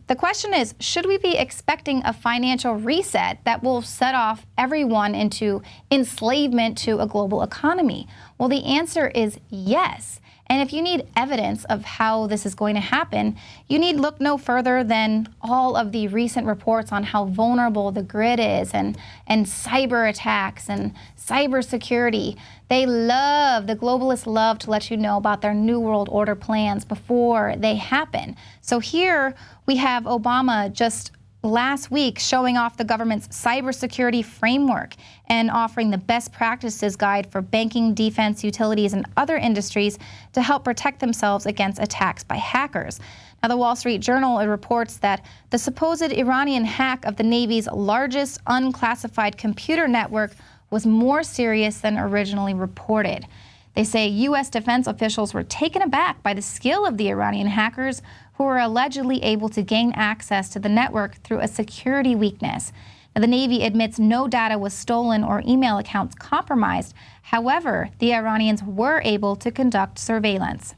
the question is, should we be expecting a financial reset that will set off everyone into enslavement to a global economy? Well, the answer is yes. And if you need evidence of how this is going to happen, you need look no further than all of the recent reports on how vulnerable the grid is and cyber attacks and cybersecurity. The globalists love to let you know about their New World Order plans before they happen. So here we have Obama just last week showing off the government's cybersecurity framework and offering the best practices guide for banking, defense, utilities, and other industries to help protect themselves against attacks by hackers. Now, the Wall Street Journal reports that the supposed Iranian hack of the Navy's largest unclassified computer network was more serious than originally reported. They say U.S. defense officials were taken aback by the skill of the Iranian hackers who were allegedly able to gain access to the network through a security weakness. Now, the Navy admits no data was stolen or email accounts compromised. However, the Iranians were able to conduct surveillance.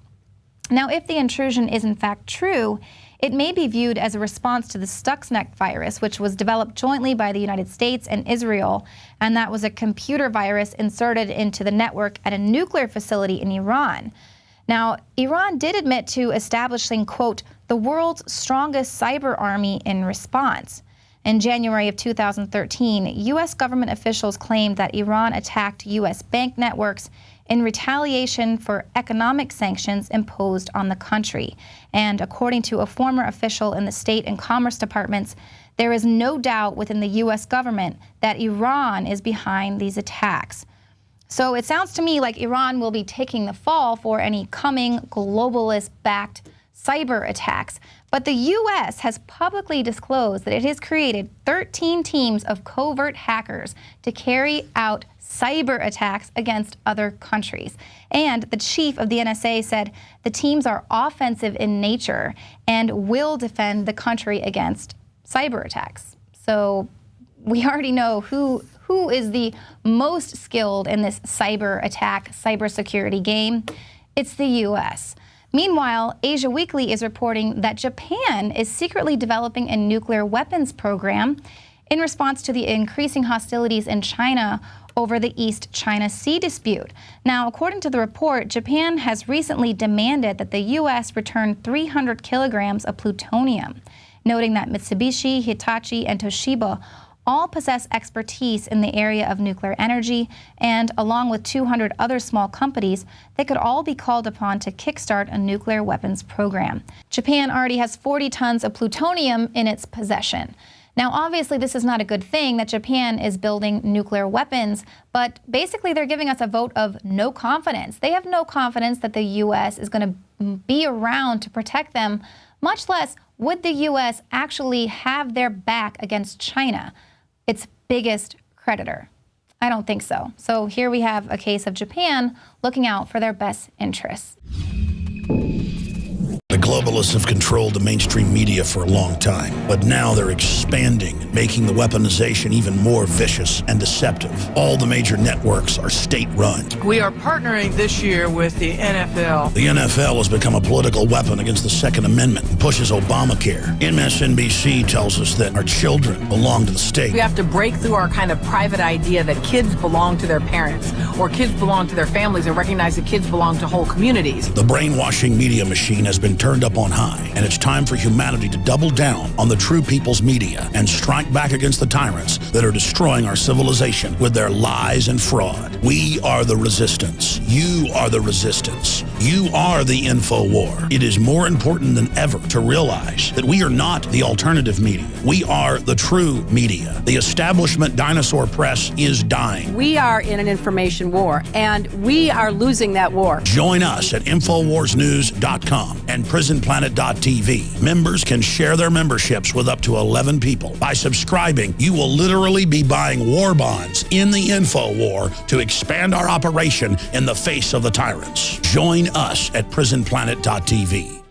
Now, if the intrusion is in fact true, it may be viewed as a response to the Stuxnet virus, which was developed jointly by the United States and Israel, and that was a computer virus inserted into the network at a nuclear facility in Iran. Now, Iran did admit to establishing, quote, the world's strongest cyber army in response. In January of 2013, U.S. government officials claimed that Iran attacked U.S. bank networks in retaliation for economic sanctions imposed on the country. And according to a former official in the State and Commerce Departments, there is no doubt within the U.S. government that Iran is behind these attacks. So it sounds to me like Iran will be taking the fall for any coming globalist-backed cyber attacks. But the U.S. has publicly disclosed that it has created 13 teams of covert hackers to carry out cyber attacks against other countries. And the chief of the NSA said the teams are offensive in nature and will defend the country against cyber attacks. So we already know who is the most skilled in this cyber attack, cybersecurity game. It's the U.S. Meanwhile, Asia Weekly is reporting that Japan is secretly developing a nuclear weapons program in response to the increasing hostilities in China over the East China Sea dispute. Now, according to the report, Japan has recently demanded that the U.S. return 300 kilograms of plutonium, noting that Mitsubishi, Hitachi, and Toshiba all possess expertise in the area of nuclear energy, and along with 200 other small companies, they could all be called upon to kickstart a nuclear weapons program. Japan already has 40 tons of plutonium in its possession. Now, obviously, this is not a good thing that Japan is building nuclear weapons, but basically they're giving us a vote of no confidence. They have no confidence that the U.S. is going to be around to protect them, much less would the U.S. actually have their back against China, its biggest creditor. I don't think so. So here we have a case of Japan looking out for their best interests. The globalists have controlled the mainstream media for a long time, but now they're expanding, making the weaponization even more vicious and deceptive. All the major networks are state-run. We are partnering this year with the NFL. The NFL has become a political weapon against the Second Amendment and pushes Obamacare. MSNBC tells us that our children belong to the state. We have to break through our kind of private idea that kids belong to their parents or kids belong to their families and recognize that kids belong to whole communities. The brainwashing media machine has been turned up on high, and it's time for humanity to double down on the true people's media and strike back against the tyrants that are destroying our civilization with their lies and fraud. We are the resistance. You are the resistance. You are the InfoWar. It is more important than ever to realize that we are not the alternative media. We are the true media. The establishment dinosaur press is dying. We are in an information war, and we are losing that war. Join us at InfoWarsNews.com and PrisonPlanet.tv. Members can share their memberships with up to 11 people. By subscribing, you will literally be buying war bonds in the InfoWar to expand our operation in the face of the tyrants. Join us at PrisonPlanet.tv.